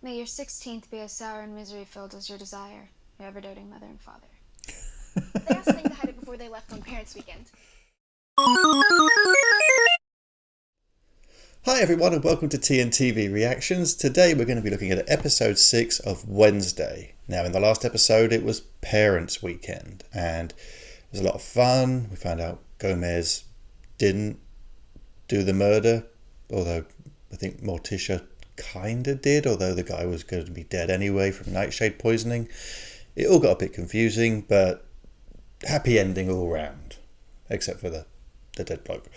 May your 16th be as sour and misery-filled as your desire, your ever-doting mother and father. They asked them to hide it before they left on Parents' Weekend. Hi everyone and welcome to TNTV Reactions. Today we're going to be looking at episode 6 of Wednesday. Now in the last episode it was Parents' Weekend and it was a lot of fun. We found out Gomez didn't do the murder, although I think Morticia kinda did, although the guy was going to be dead anyway from nightshade poisoning. It all got a bit confusing, but happy ending all round, except for the dead bloke.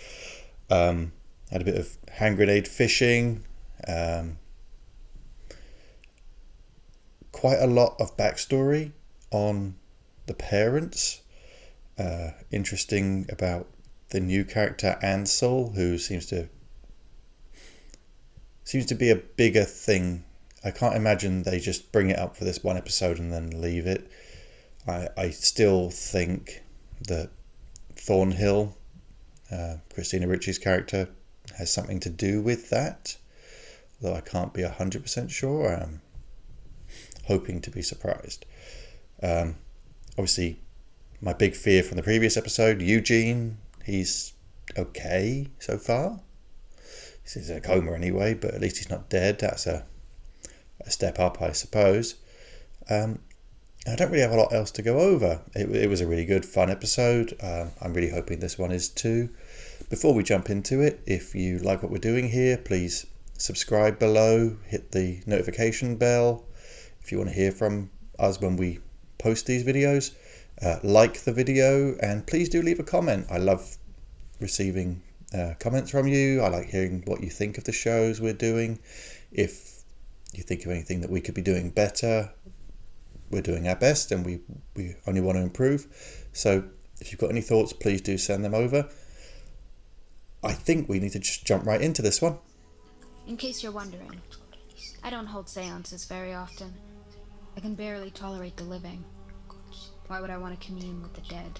Had a bit of hand grenade fishing, quite a lot of backstory on the parents. Interesting about the new character Ansel, who seems to be a bigger thing. I can't imagine they just bring it up for this one episode and then leave it. I still think that Thornhill, Christina Ricci's character, has something to do with that, though I can't be 100% sure. I'm hoping to be surprised. Obviously, my big fear from the previous episode, Eugene, he's okay so far. He's in a coma anyway, but at least he's not dead. That's a step up, I suppose. I don't really have a lot else to go over. It was a really good, fun episode. I'm really hoping this one is too. Before we jump into it, if you like what we're doing here, please subscribe below, hit the notification bell. If you want to hear from us when we post these videos, like the video, and please do leave a comment. I love receiving comments from you. I like hearing what you think of the shows we're doing. If you think of anything that we could be doing better, we're doing our best and we only want to improve. So if you've got any thoughts, please do send them over. I think we need to just jump right into this one. In case you're wondering, I don't hold seances very often. I can barely tolerate the living. Why would I want to commune with the dead?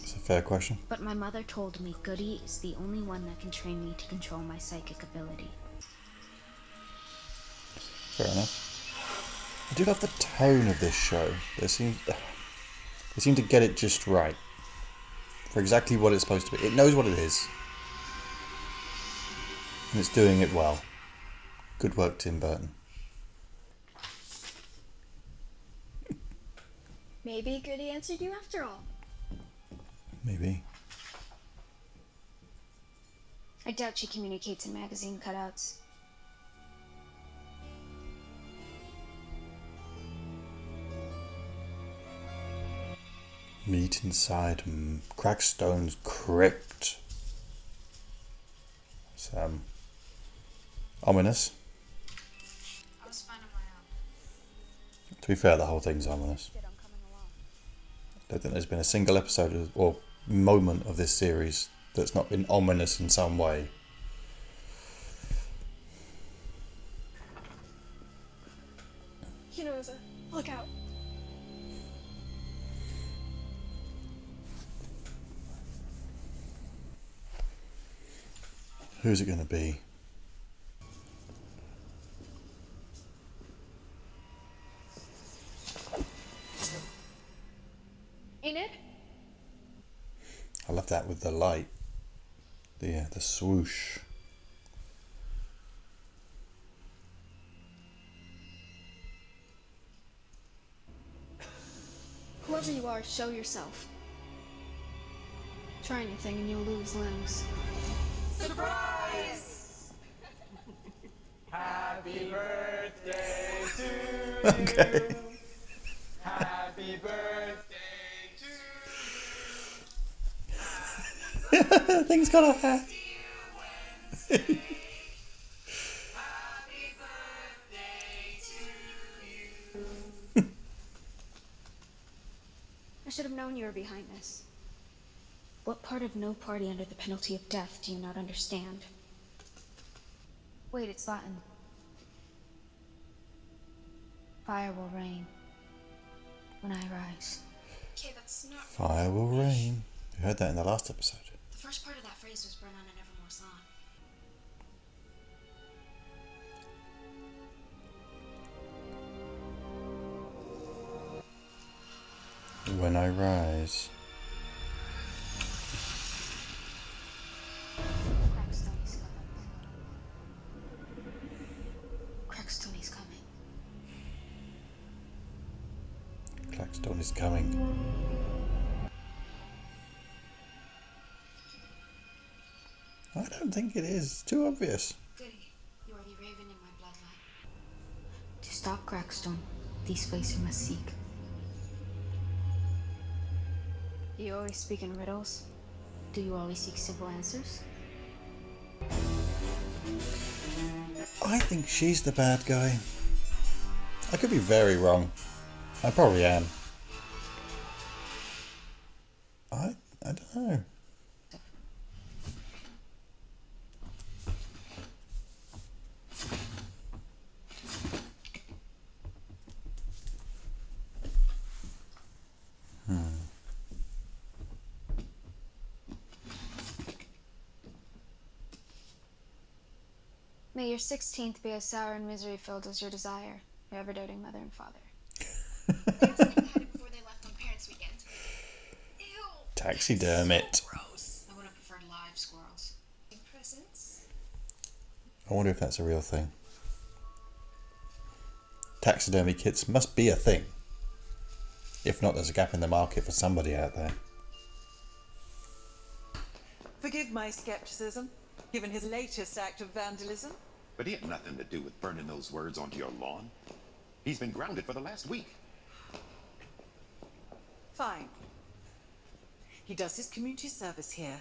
It's a fair question. But my mother told me Goody is the only one that can train me to control my psychic ability. Fair enough. I do love the tone of this show. They seem to get it just right for exactly what it's supposed to be. It knows what it is, and it's doing it well. Good work, Tim Burton. Maybe Goody answered you after all. Maybe. I doubt she communicates in magazine cutouts. Meet inside Crackstone's crypt. It's ominous. I was fine on my own. To be fair, the whole thing's ominous. I don't think there's been a single episode or moment of this series that's not been ominous in some way. You know, look out. Who's it going to be? Ain't it? I love that with the light. The swoosh. Whoever you are, show yourself. Try anything and you'll lose limbs. Surprise! Happy birthday to Okay. you. Happy birthday to you. Thing's got a hat. Happy birthday to you. I should have known you were behind this. What part of no party under the penalty of death do you not understand? Wait, it's Latin. Fire will rain when I rise. Okay, that's not... Fire will rain. You heard that in the last episode. The first part of that phrase was burned on an Evermore song. when I rise. Crackstony's coming. Crackstony's coming. Clackstone is coming. I don't think it is. It's too obvious. Goody, you are the raven in my bloodline. To stop Crackstone, these ways you must seek. Do you always speak in riddles? Do you always seek simple answers? I think she's the bad guy. I could be very wrong. I probably am. I don't know. May your 16th be as sour and misery-filled as your desire, your ever-doting mother and father. They were saying they had it before they left on parents' weekend. Ew. Taxiderm it. Gross. I would have preferred live squirrels. Presents? I wonder if that's a real thing. Taxidermy kits must be a thing. If not, there's a gap in the market for somebody out there. Forgive my skepticism, given his latest act of vandalism. But he had nothing to do with burning those words onto your lawn. He's been grounded for the last week. Fine. He does his community service here,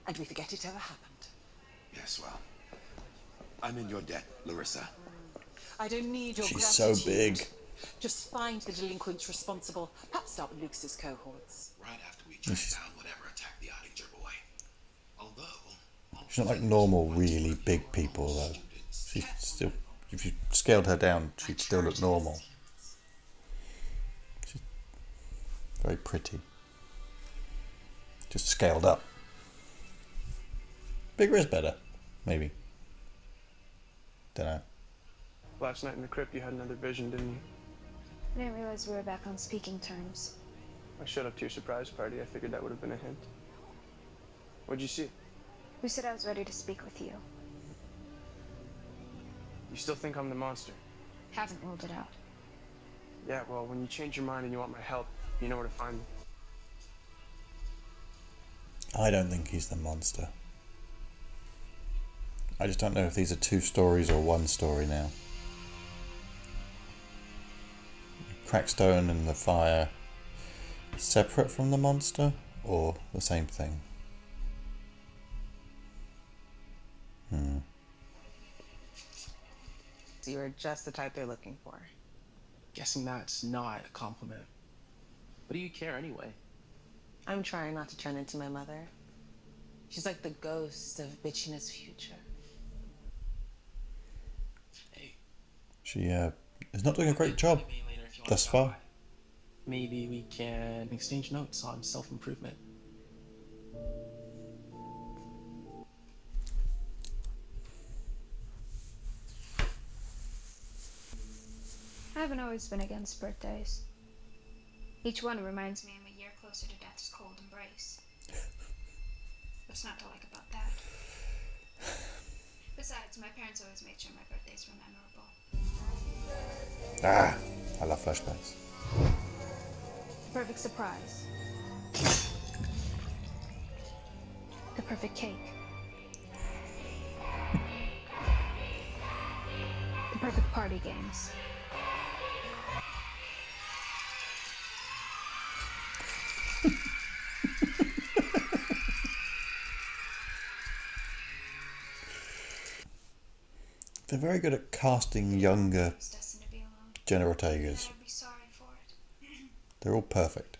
and we forget it ever happened. Yes, well, I'm in your debt, Larissa. I don't need your She's gratitude. so big. Just find the delinquents responsible. Perhaps start with Lucas's cohorts. Right after we track down whatever attacked the Ottinger boy. Although... She's not like normal, really big people, though. She's still... If you scaled her down, she'd still look normal. She's very pretty. Just scaled up. Bigger is better, maybe. Dunno. Last night in the crypt, you had another vision, didn't you? I didn't realize we were back on speaking terms. I showed up to your surprise party. I figured that would have been a hint. What'd you see? Who said I was ready to speak with you? You still think I'm the monster? Haven't ruled it out. Yeah, well, when you change your mind and you want my help, you know where to find me. I don't think he's the monster. I just don't know if these are two stories or one story now. Crackstone and the fire separate from the monster or the same thing? So you were just the type they're looking for. Guessing that's not a compliment. What do you care anyway? I'm trying not to turn into my mother. She's like the ghost of bitchiness future. Hey, She is not doing a great job maybe later if you want thus to stop far. by. Maybe we can exchange notes on self-improvement. I haven't always been against birthdays. Each one reminds me I'm a year closer to death's cold embrace. What's not to like about that? Besides, my parents always made sure my birthdays were memorable. Ah, I love flashbacks. The perfect surprise. The perfect cake. The perfect party games. They're very good at casting younger It's destined to be alone. Jenna And Ortegas. I'd be sorry for it. They're all perfect.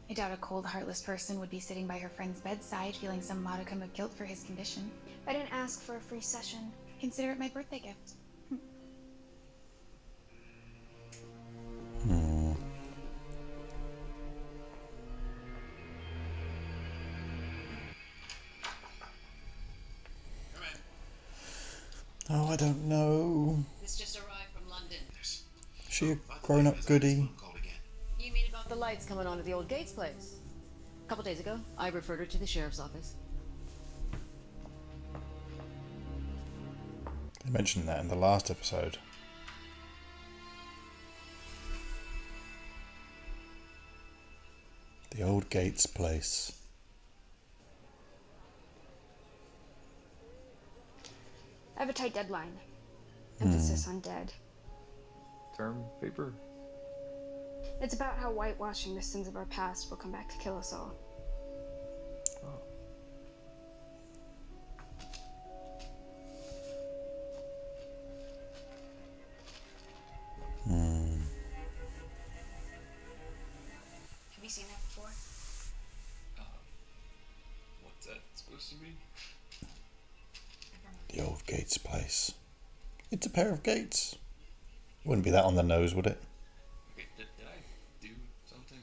I doubt a cold, heartless person would be sitting by her friend's bedside feeling some modicum of guilt for his condition. I didn't ask for a free session. Consider it my birthday gift. Oh, I don't know. This just arrived from London. Is she a grown-up goodie? Called lights coming on at the old Gates place. A couple days ago, I referred her to the sheriff's office. They mentioned that in the last episode. The old Gates place. I have a tight deadline. Emphasis on dead. Term paper? It's about how whitewashing the sins of our past will come back to kill us all. Have you seen that before? What's that supposed to be? The old Gates place. It's a pair of gates. Wouldn't be that on the nose, would it? Okay, did I do something?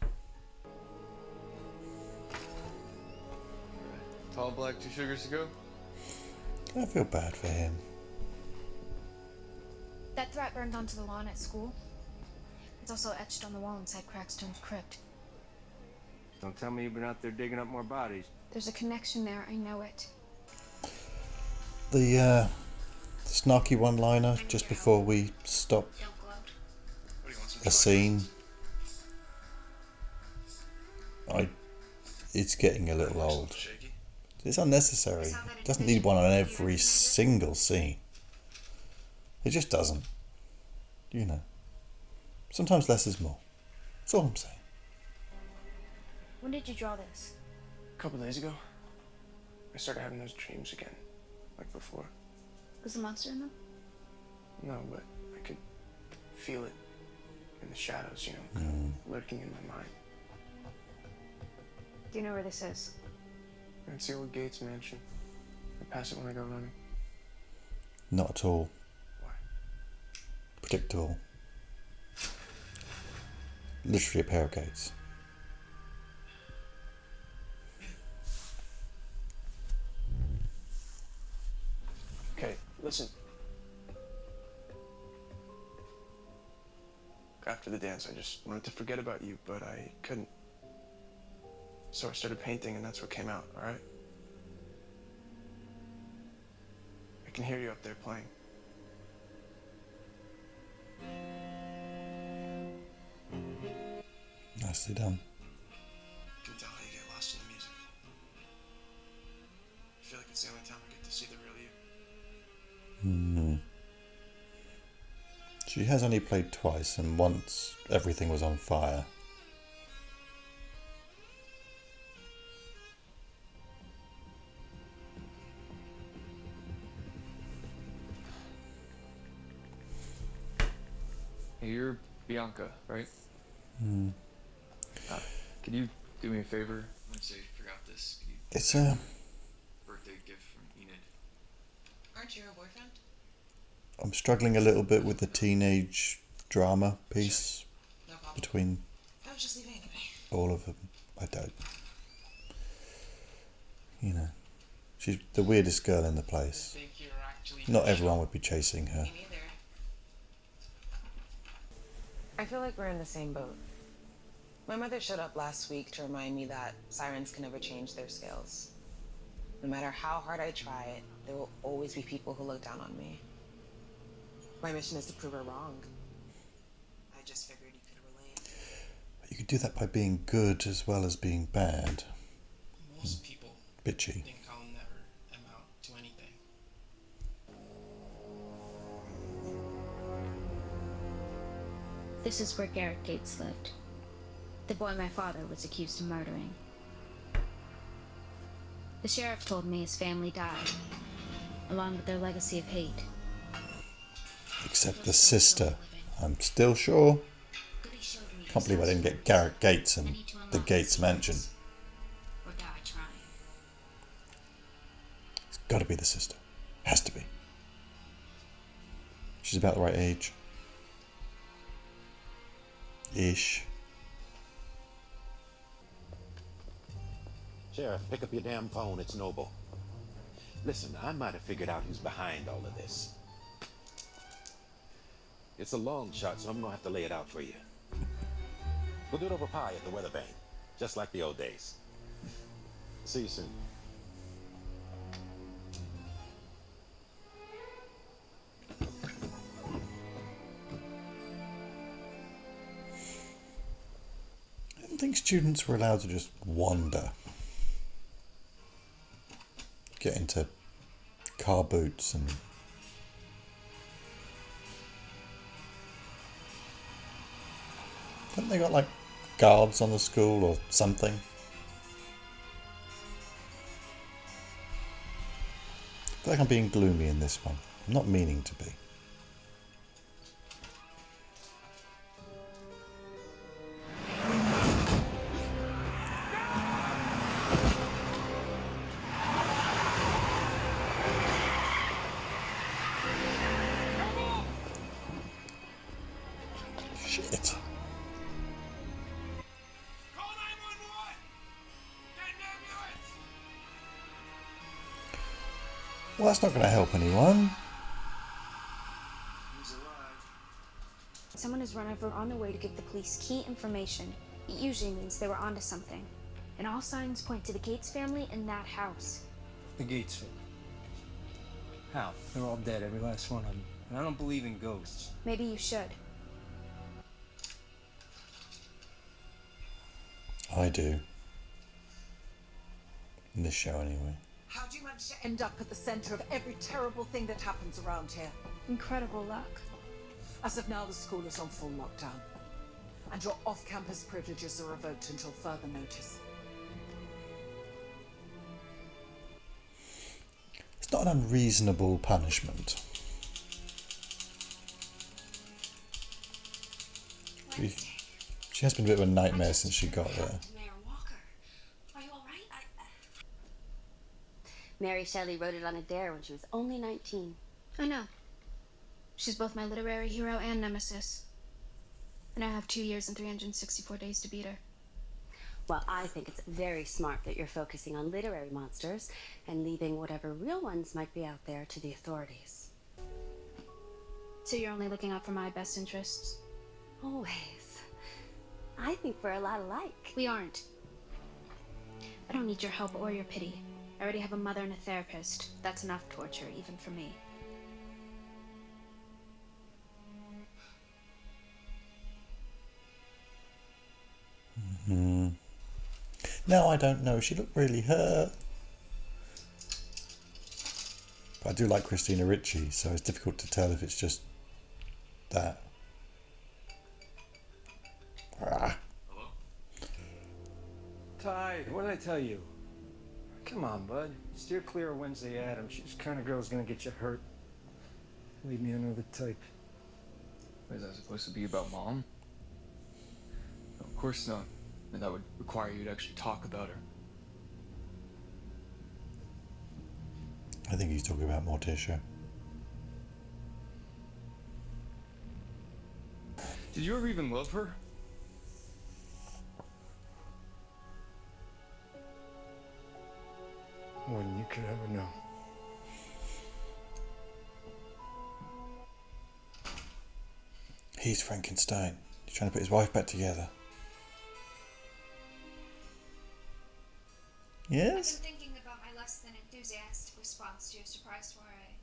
Alright. Tall black, 2 sugars to go? I feel bad for him. That threat burned onto the lawn at school. It's also etched on the wall inside Crackstone's crypt. Don't tell me you've been out there digging up more bodies. There's a connection there, I know it. The snarky one-liner just before we stop a scene. It's getting a little old. It's unnecessary. It doesn't need one on every single scene. It just doesn't. You know. Sometimes less is more. That's all I'm saying. When did you draw this? A couple days ago, I started having those dreams again, like before. Was the monster in them? No, but I could feel it in the shadows, you know, lurking in my mind. Do you know where this is? It's the old Gates mansion. I pass it when I go running. Not at all. Why? Predictable. Literally a pair of gates. Okay, listen. After the dance, I just wanted to forget about you, but I couldn't. So I started painting, and that's what came out, alright? I can hear you up there playing. Nicely done. I can tell how you get lost in the music. I feel like it's the only time I get to see the real you. She has only played twice, and once everything was on fire. Hey, you're Bianca, right? Could you do me a favor? Once I forgot this, could you It's a... birthday gift from Enid? Aren't you her boyfriend? I'm struggling a little bit with the teenage drama piece No problem. between I was just leaving anyway. all of them. I don't. You know, she's the weirdest girl in the place. Not everyone would be chasing her. Me neither. I feel like we're in the same boat. My mother showed up last week to remind me that sirens can never change their scales. No matter how hard I try it, there will always be people who look down on me. My mission is to prove her wrong. I just figured you could relate. You could do that by being good as well as being bad. Most people Bitchy. think I'll never amount to anything. This is where Garrett Gates lived. The boy my father was accused of murdering. The sheriff told me his family died, along with their legacy of hate. Except the sister. I'm still sure. Can't believe I didn't get Garrett Gates and the Gates Mansion. Or die trying. It's got to be the sister. Has to be. She's about the right age. Ish. Sheriff, pick up your damn phone. It's Noble. Listen, I might have figured out who's behind all of this. It's a long shot, so I'm gonna have to lay it out for you. We'll do it over pie at the weather vane, just like the old days. See you soon. I didn't think students were allowed to just wander. Get into car boots and haven't they got like guards on the school or something? I feel like I'm being gloomy in this one. I'm not meaning to be. Shit. Call 911! Get an ambulance! Well, that's not going to help anyone. He's alive. Someone has run over on their way to give the police key information. It usually means they were onto something. And all signs point to the Gates family in that house. The Gates family. How? They're all dead, every last one of them. And I don't believe in ghosts. Maybe you should. I do. In this show, anyway. How do you manage to end up at the center of every terrible thing that happens around here? Incredible luck. As of now, the school is on full lockdown. And your off-campus privileges are revoked until further notice. It's not an unreasonable punishment. She has been a bit of a nightmare since she got there. Mayor Walker, are you all right? Mary Shelley wrote it on a dare when she was only 19. I know. She's both my literary hero and nemesis. And I have 2 years and 364 days to beat her. Well, I think it's very smart that you're focusing on literary monsters and leaving whatever real ones might be out there to the authorities. So you're only looking out for my best interests? Always. I think we're a lot alike. We aren't. I don't need your help or your pity. I already have a mother and a therapist. That's enough torture, even for me. Mm-hmm. No, I don't know. She looked really hurt. But I do like Christina Ricci, so it's difficult to tell if it's just that. Ah. Hello? Ty, what did I tell you? Come on, bud. Steer clear of Wednesday Addams. She's the kind of girl who's gonna get you hurt. Leave me another type. Is that supposed to be about Mom? No, of course not. And that would require you to actually talk about her. I think he's talking about Morticia. Did you ever even love her? More than you could ever know. He's Frankenstein. He's trying to put his wife back together. Yes? I've been thinking about my less than enthusiastic response to your surprise soiree.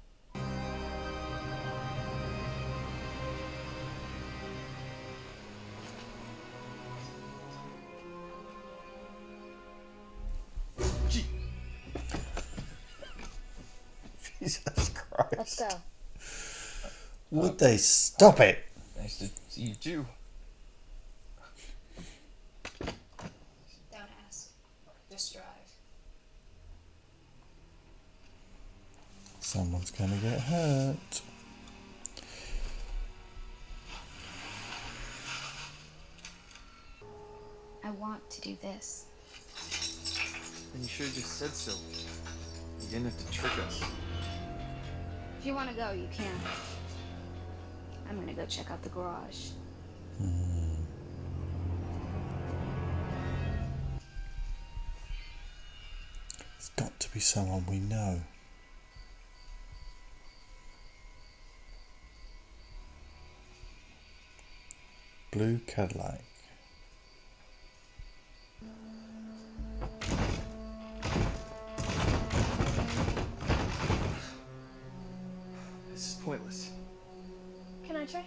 Jesus Christ. Let's go. Would they stop it? Nice to see you too. Don't ask. Just drive. Someone's gonna get hurt. I want to do this. Then you should have just said so. You didn't have to trick us. If you want to go, you can. I'm gonna go check out the garage. It's got to be someone we know. Blue Cadillac. Want to try?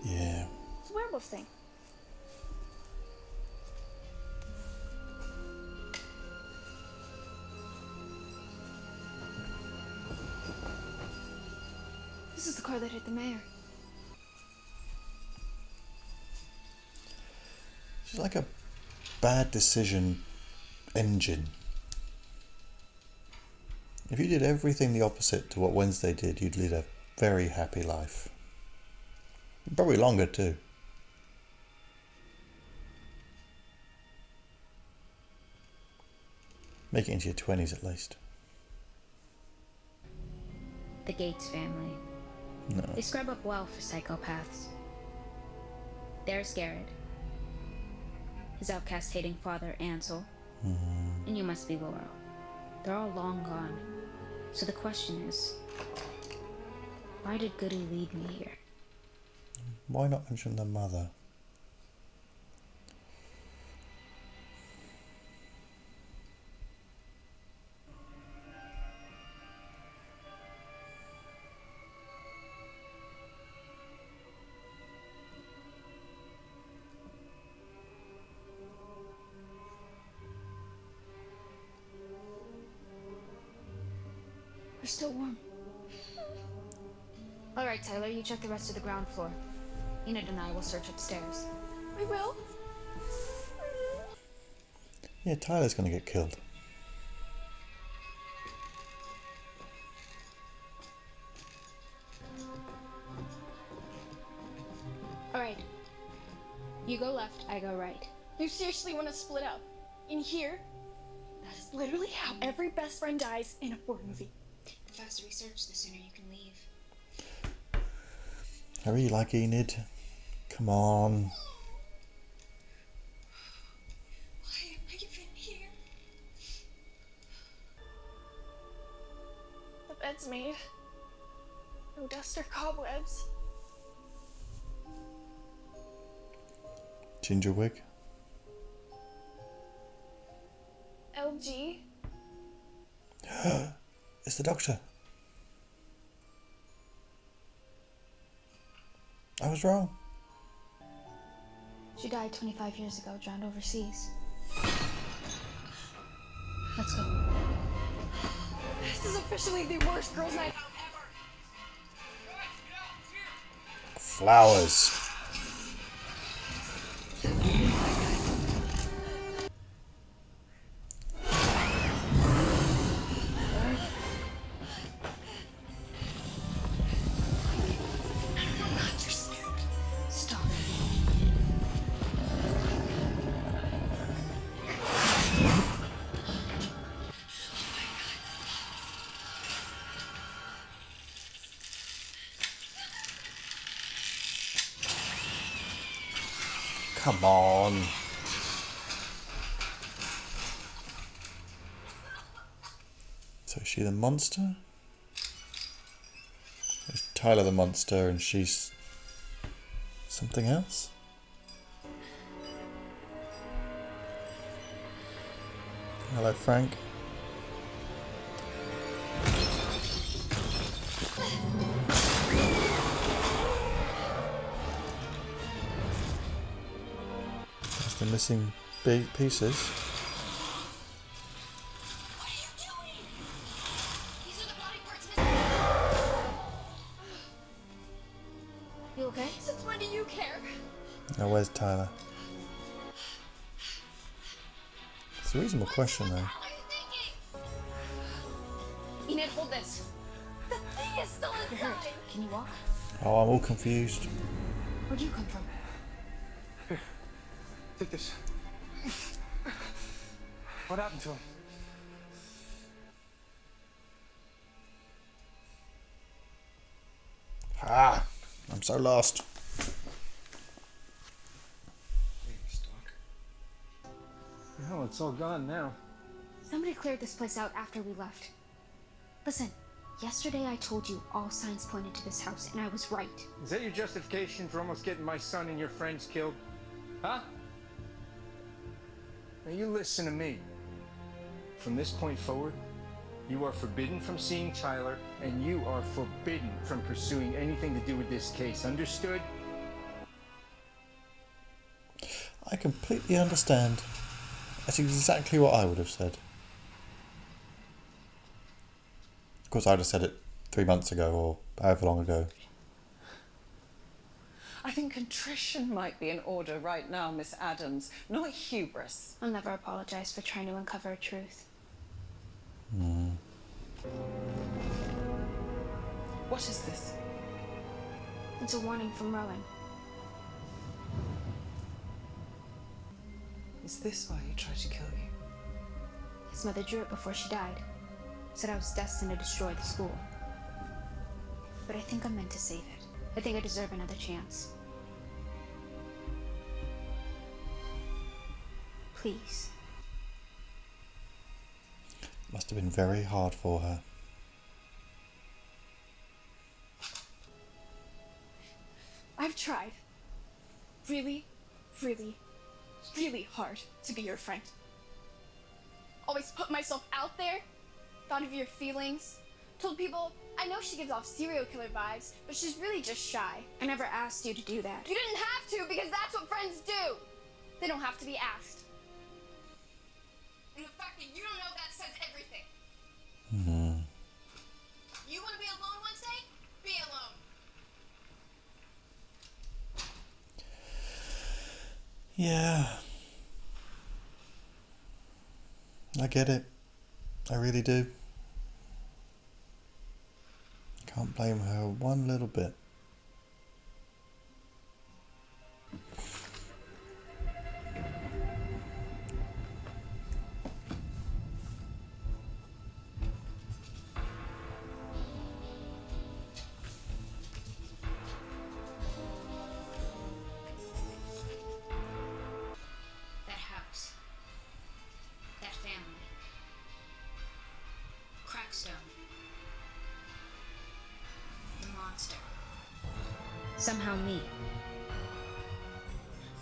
Yeah. It's a werewolf thing. This is the car that hit the mayor. It's like a bad decision engine. If you did everything the opposite to what Wednesday did, you'd lead a very happy life. Probably longer too. Make it into your 20s at least. The Gates family. No. They scrub up well for psychopaths. There's Garrett. His outcast-hating father, Ansel. And you must be Laurel. They're all long gone. So the question is, why did Goody lead me here? Why not mention the mother? We're still warm. All right, Tyler, you check the rest of the ground floor. Enid and I will search upstairs. I will. Yeah, Tyler's gonna get killed. All right. You go left, I go right. You seriously want to split up? In here? That is literally how every best friend dies in a horror movie. The faster we search, the sooner you can leave. I really like Enid. Come on. Why am I even here? The bed's made. No dust or cobwebs. Ginger wig. LG. It's the doctor. I was wrong. She died 25 years ago, drowned overseas. Let's go. This is officially the worst girls' night out ever. Flowers. Stop. Come on. So is she the monster? Is Tyler the monster and she's something else? Hello, Frank. There's the missing pieces. You okay? Since when do you care? Now, where's Tyler? It's a reasonable question, though. Enid, hold this. The thing is still You're hurt. inside. Can you walk? Oh, I'm all confused. Where'd you come from? Here, take this. What happened to him? Ah, I'm so lost. Hell, it's all gone now. Somebody cleared this place out after we left. Listen, yesterday I told you all signs pointed to this house, and I was right. Is that your justification for almost getting my son and your friends killed? Huh? Now you listen to me. From this point forward, you are forbidden from seeing Tyler, and you are forbidden from pursuing anything to do with this case. Understood? I completely understand. That's exactly what I would have said. Of course, I'd have said it 3 months ago or however long ago. I think contrition might be in order right now, Miss Adams, not hubris. I'll never apologize for trying to uncover a truth. What is this? It's a warning from Rowan. Is this why he tried to kill you? His mother drew it before she died. Said I was destined to destroy the school. But I think I'm meant to save it. I think I deserve another chance. Please. Must have been very hard for her. I've tried really, really, really hard to be your friend. Always put myself out there, thought of your feelings, told people I know she gives off serial killer vibes, but she's really just shy. I never asked you to do that. You didn't have to because that's what friends do. They don't have to be asked. And the fact that you don't know that says everything. You want to be alone Wednesday? Be alone. Yeah. I get it. I really do. Can't blame her one little bit. That house. That family. Crackstone. The monster. Somehow me.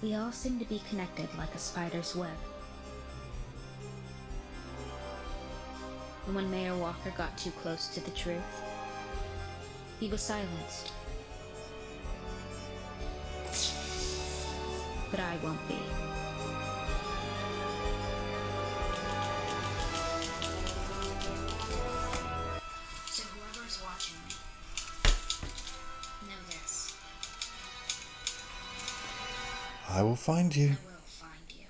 We all seem to be connected like a spider's web. And when Mayor Walker got too close to the truth, he was silenced. But I won't be. So whoever's watching me, know this. I will find you. I will find you.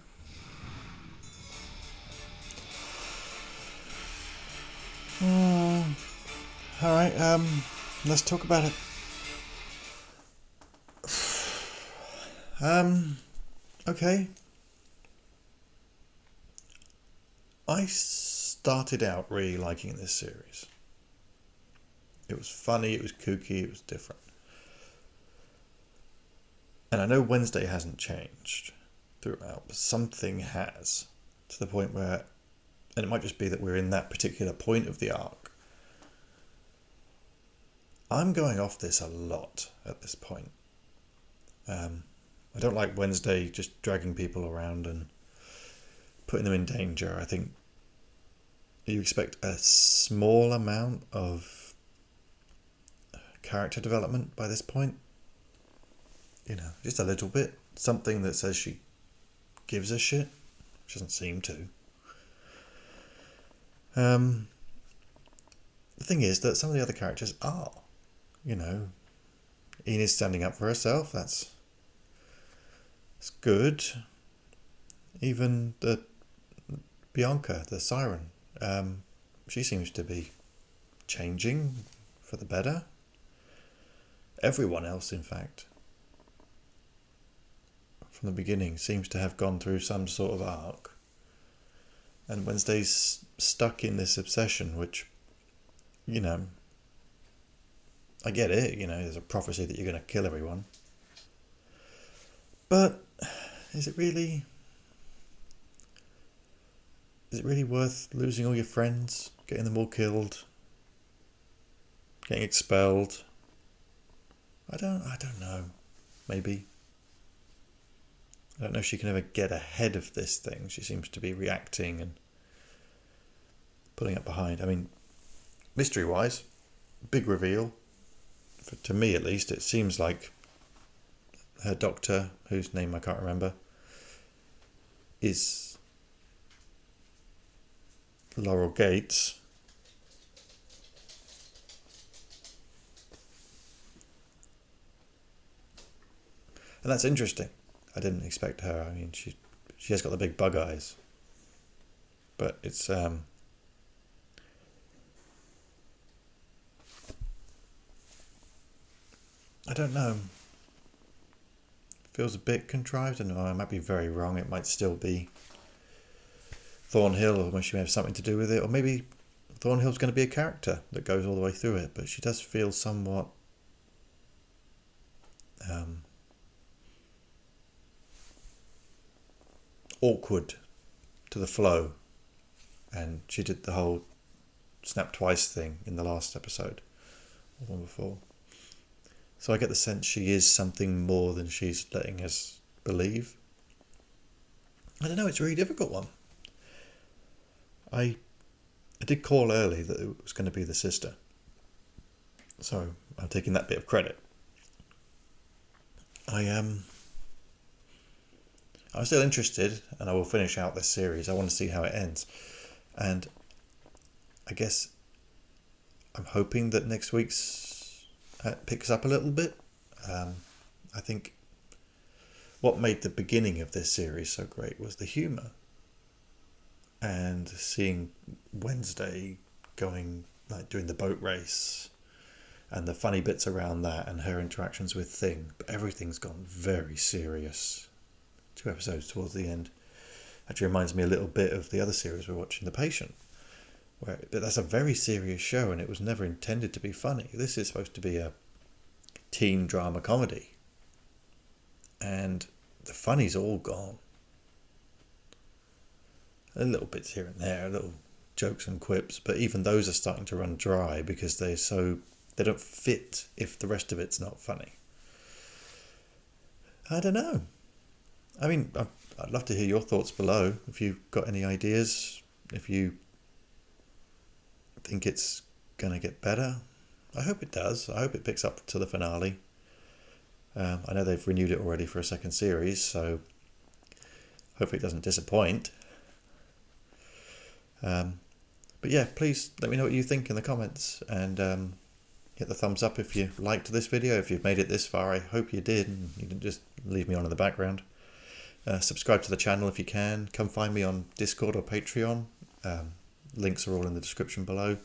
Alright, let's talk about it. Okay. I started out really liking this series. It was funny, it was kooky, it was different. And I know Wednesday hasn't changed throughout, but something has, to the point where, and it might just be that we're in that particular point of the arc. I'm going off this a lot at this point. I don't like Wednesday just dragging people around and putting them in danger. I think you expect a small amount of character development by this point. You know, just a little bit. Something that says she gives a shit. She doesn't seem to. The thing is that some of the other characters are. You know, Enid's standing up for herself. That's good. Even the Bianca, the siren, she seems to be changing for the better. Everyone else, in fact, from the beginning, seems to have gone through some sort of arc. And Wednesday's stuck in this obsession, which, you know, I get it, you know, there's a prophecy that you're going to kill everyone. But is it really worth losing all your friends, getting them all killed, getting expelled? I don't know. Maybe. I don't know if she can ever get ahead of this thing. She seems to be reacting and pulling up behind. I mean, mystery-wise, big reveal. To me, at least, it seems like her doctor, whose name I can't remember, is Laurel Gates. And that's interesting. I didn't expect her. I mean, she has got the big bug eyes. But it's I don't know. Feels a bit contrived. I don't know, I might be very wrong. It might still be Thornhill, or she may have something to do with it. Or maybe Thornhill's going to be a character that goes all the way through it. But she does feel somewhat awkward to the flow. And she did the whole snap twice thing in the last episode, or one before. So I get the sense she is something more than she's letting us believe. I don't know, it's a really difficult one. I did call early that it was going to be the sister. So I'm taking that bit of credit. I'm still interested, and I will finish out this series. I want to see how it ends. And I guess I'm hoping that next week's picks up a little bit. I think what made the beginning of this series so great was the humour. And seeing Wednesday doing the boat race and the funny bits around that and her interactions with Thing. But everything's gone very serious. 2 episodes towards the end. Actually reminds me a little bit of the other series we're watching, The Patient. But that's a very serious show, and it was never intended to be funny. This is supposed to be a teen drama comedy. And the funny's all gone. A little bits here and there, little jokes and quips, but even those are starting to run dry because they don't fit if the rest of it's not funny. I don't know. I mean, I'd love to hear your thoughts below. If you've got any ideas, if you think it's going to get better. I hope it does. I hope it picks up to the finale. I know they've renewed it already for a second series, so hopefully it doesn't disappoint. But yeah, please let me know what you think in the comments, and hit the thumbs up if you liked this video. If you've made it this far, I hope you did, and you didn't just leave me on in the background. Subscribe to the channel if you can. Come find me on Discord or Patreon. Links are all in the description below.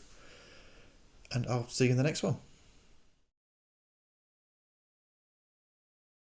And I'll see you in the next one.